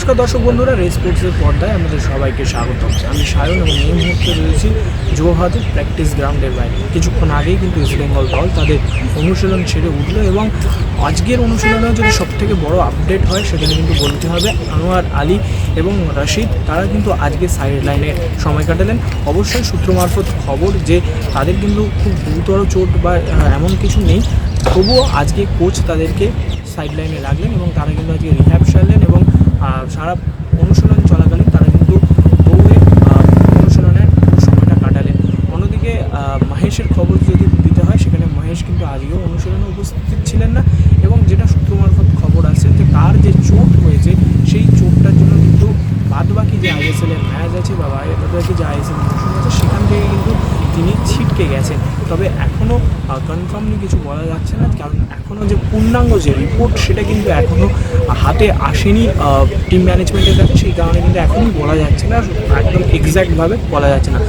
নমস্কার দর্শক বন্ধুরা, রেস স্পোর্টসের পর্দায় আমাদের সবাইকে স্বাগত। আমি সায়ন এবং এই মুহূর্তে রয়েছি জোরহাটের প্র্যাকটিস গ্রাউন্ডের বাইরে। কিছুক্ষণ আগেই কিন্তু ইস্ট বেঙ্গল দল তাদের অনুশীলন ছেড়ে উঠলো এবং আজকের অনুশীলনে যদি সবথেকে বড় আপডেট হয় সেখানে কিন্তু বলতে হবে আনোয়ার আলী এবং রশিদ তারা কিন্তু আজকে সাইড লাইনে সময় কাটালেন। অবশ্যই সূত্র মারফত খবর যে তাদের কিন্তু খুব গুরুতর চোট বা এমন কিছু নেই, তবুও আজকে কোচ তাদেরকে সাইড লাইনে রাখলেন এবং তারা কিন্তু আজকে রিহ্যাব সারলেন এবং সারা অনুশীলন চলাকালীন তারা কিন্তু দৌড়ে অনুশীলনের সময়টা কাটালেন। অন্যদিকে মহেশের খবর যদি দিতে হয়, সেখানে মহেশ কিন্তু আজকেও অনুশীলনে উপস্থিত ছিলেন না এবং যেটা সূত্র মারফত খবর আছে যে তার যে চোট হয়েছে সেই চোটটার জন্য কিন্তু বাদবাকি যে আইএসএলের ম্যাচ আছে বা বাদবাকি যে আইএসএল মৌসুম আছে সেখান থেকে কিন্তু তিনি ছিটকে গেছেন। তবে এখনও কনফার্মলি কিছু বলা যাচ্ছে না, কারণ এখনও যে পূর্ণাঙ্গ যে রিপোর্ট সেটা কিন্তু এখনও হাতে আসেনি টিম ম্যানেজমেন্টের কাছে, সেই কারণে কিন্তু এখনই বলা যাচ্ছে না, একদম এক্স্যাক্টভাবে বলা যাচ্ছে না।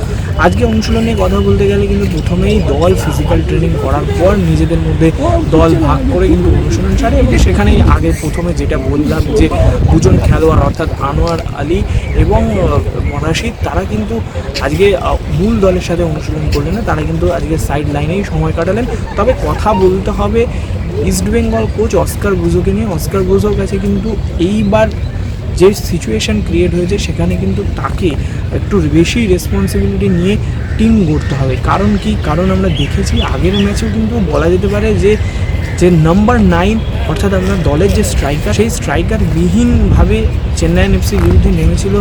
আজকে অনুশীলন নিয়ে কথা বলতে গেলে কিন্তু প্রথমেই দল ফিজিক্যাল ট্রেনিং করার পর নিজেদের মধ্যে দল ভাগ করে কিন্তু অনুশীলন ছাড়ে এবং সেখানেই আগে প্রথমে যেটা বললাম যে দুজন খেলোয়াড় অর্থাৎ আনোয়ার আলী এবং রশিদ তারা কিন্তু আজকে মূল দলের সাথে অনুশীলন করলেন না, তারা কিন্তু আজকে সাইড লাইনেই সময় কাটালেন। তবে কথা বলতে হবে ইস্টবেঙ্গল কোচ অস্কার ব্রুজোকে নিয়ে। অস্কার ব্রুজোর কাছে কিন্তু এইবার যে সিচুয়েশান ক্রিয়েট হয়েছে সেখানে কিন্তু তাকে একটু বেশি রেসপন্সিবিলিটি নিয়ে টিম গড়তে হবে। কারণ কি? কারণ আমরা দেখেছি আগের ম্যাচেও কিন্তু বলা যেতে পারে যে নাম্বার 9 অর্থাৎ আপনার দলের যে স্ট্রাইকার, সেই স্ট্রাইকার বিহীনভাবে চেন্নাইন এফসির বিরুদ্ধে নেমেছিল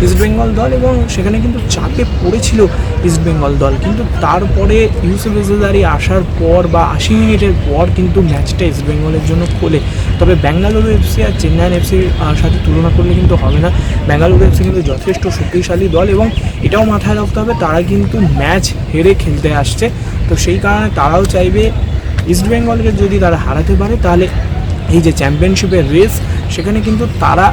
ইস্টবেঙ্গল দল এবং সেখানে কিন্তু চাপে পড়েছিল ইস্টবেঙ্গল দল। কিন্তু তারপরে ইউসুফ ইজদারি আসার পর বা 80 মিনিটের পর কিন্তু ম্যাচটা ইস্টবেঙ্গলের জন্য খোলে। তবে বেঙ্গালুরু এফসি আর চেন্নাইন এফসির সাথে তুলনা করলে কিন্তু হবে না। বেঙ্গালুরু এফসি কিন্তু যথেষ্ট শক্তিশালী দল এবং এটাও মাথায় রাখতে হবে তারা কিন্তু ম্যাচ হেরে খেলতে আসছে। তো সেই কারণে তারাও চাইবে ইস্টবেঙ্গলকে যদি তারা হারাতে পারে তাহলে এই যে চ্যাম্পিয়নশিপের রেস সেখানে কিন্তু তারা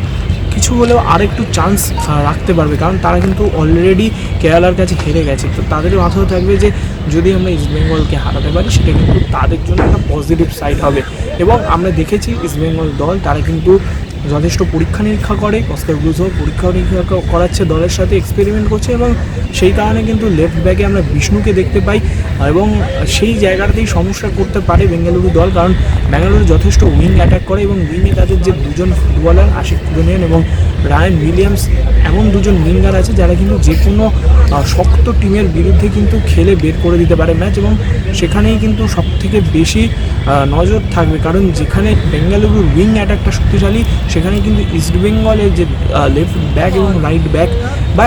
কিছু হলেও আরেকটু চান্স রাখতে পারবে, কারণ তারা কিন্তু অলরেডি কেরালার কাছে হেরে গেছে। তো তাদের মাথায় থাকবে যে যদি আমরা ইস্টবেঙ্গলকে হারাতে পারি সেটা কিন্তু তাদের জন্য একটা পজিটিভ সাইড হবে। এবং আমরা দেখেছি ইস্টবেঙ্গল দল তারা কিন্তু যথেষ্ট পরীক্ষা নিরীক্ষা করে, অস্কার ব্রুজো পরীক্ষা নিরীক্ষা করাচ্ছে, দলের সাথে এক্সপেরিমেন্ট করছে এবং সেই কারণে কিন্তু লেফট ব্যাকে আমরা বিষ্ণুকে দেখতে পাই এবং সেই জায়গাটাতেই সমস্যা করতে পারে বেঙ্গালুরু দল, কারণ বেঙ্গালুরু যথেষ্ট উইং অ্যাটাক করে এবং উইংয়ে তাদের যে দুজন ফুটবলার আশিক কুরুনিয়ান এবং রায়ান উইলিয়ামস এমন দুজন উইঙ্গার আছে যারা কিন্তু যে কোনো শক্ত টিমের বিরুদ্ধে কিন্তু খেলে বের করে দিতে পারে ম্যাচ এবং সেখানেই কিন্তু সবথেকে বেশি নজর থাকবে, কারণ যেখানে বেঙ্গালুরুর উইং অ্যাটাকটা শক্তিশালী সেখানে কিন্তু ইস্টবেঙ্গলের যে লেফট ব্যাক এবং রাইট ব্যাক বা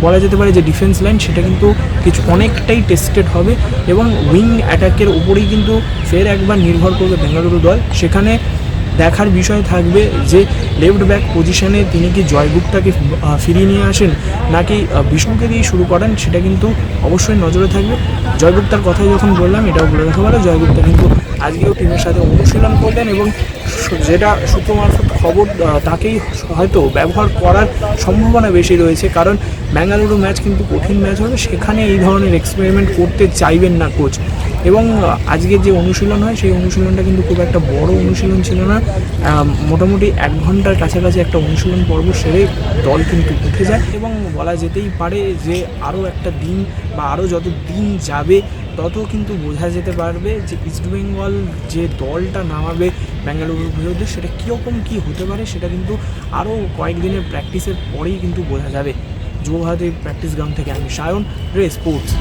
বলা যেতে পারে যে ডিফেন্স লাইন সেটা কিন্তু অনেকটাই টেস্টেড হবে এবং উইং অ্যাটাকের উপরেই কিন্তু ফের একবার নির্ভর করবে বেঙ্গালুরু দল। সেখানে দেখার বিষয় থাকবে যে লেফট ব্যাক পজিশনে তিনি কি জয়গুপ্তাকে ফিরিয়ে নিয়ে আসেন নাকি বিষ্ণুকে দিয়ে শুরু করেন, সেটা কিন্তু অবশ্যই নজরে থাকবে। জয়গুপ্তার কথা যখন বললাম এটাও বলে রাখা ভালো, জয়গুপ্তা কিন্তু আজকেও টিমের সাথে অনুশীলন করলেন এবং যেটা সূত্র মারফত খবর তাকেই হয়তো ব্যবহার করার সম্ভাবনা বেশি রয়েছে, কারণ বেঙ্গালুরু ম্যাচ কিন্তু কঠিন ম্যাচ হবে, সেখানে এই ধরনের এক্সপেরিমেন্ট করতে চাইবেন না কোচ। এবং আজকে যে অনুশীলন হয় সেই অনুশীলনটা কিন্তু খুব একটা বড় অনুশীলন ছিল না, মোটামুটি 1 ঘন্টার কাছাকাছি একটা অনুশীলন পর্ব সেরে দল কিন্তু উঠে যায় এবং বলা যেতেই পারে যে আরও একটা দিন বা আরও যত দিন যাবে তত কিন্তু বোঝা যেতে পারবে যে ইস্টবেঙ্গল যে দলটা নামাবে বেঙ্গালুরুর বিরুদ্ধে সেটা কীরকম কী হতে পারে, সেটা কিন্তু আরও কয়েকদিনের প্র্যাকটিসের পরেই কিন্তু বোঝা যাবে। জোরহাটের প্র্যাকটিস গ্রাউন্ড থেকে আমি সায়ন, রে স্পোর্টস।